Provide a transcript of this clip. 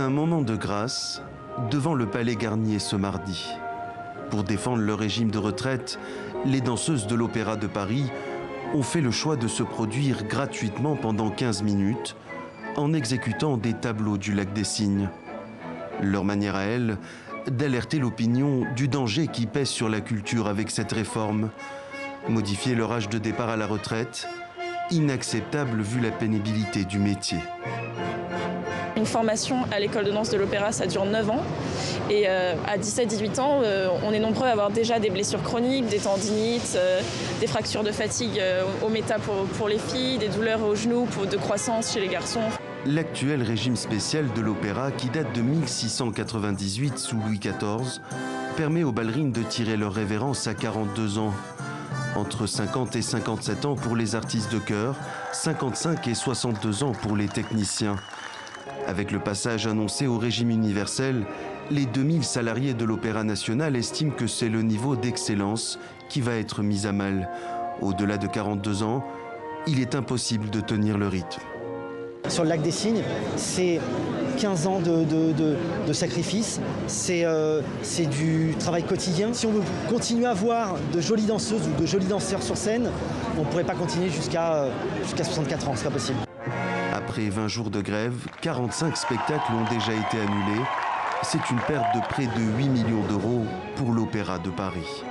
Un moment de grâce devant le Palais Garnier ce mardi. Pour défendre le régime de retraite, les danseuses de l'Opéra de Paris ont fait le choix de se produire gratuitement pendant 15 minutes en exécutant des tableaux du Lac des Cygnes. Leur manière à elles d'alerter l'opinion du danger qui pèse sur la culture avec cette réforme. Modifier leur âge de départ à la retraite, inacceptable vu la pénibilité du métier. Une formation à l'école de danse de l'Opéra, ça dure 9 ans. Et à 17-18 ans, on est nombreux à avoir déjà des blessures chroniques, des tendinites, des fractures de fatigue au méta pour les filles, des douleurs aux genoux de croissance chez les garçons. L'actuel régime spécial de l'opéra, qui date de 1698 sous Louis XIV, permet aux ballerines de tirer leur révérence à 42 ans. Entre 50 et 57 ans pour les artistes de chœur, 55 et 62 ans pour les techniciens. Avec le passage annoncé au régime universel, les 2000 salariés de l'Opéra national estiment que c'est le niveau d'excellence qui va être mis à mal. Au-delà de 42 ans, il est impossible de tenir le rythme. Sur le Lac des Cygnes, c'est 15 ans de sacrifice, c'est du travail quotidien. Si on veut continuer à voir de jolies danseuses ou de jolis danseurs sur scène, on ne pourrait pas continuer jusqu'à 64 ans, c'est pas possible. Après 20 jours de grève, 45 spectacles ont déjà été annulés. C'est une perte de près de 8 millions d'euros pour l'Opéra de Paris.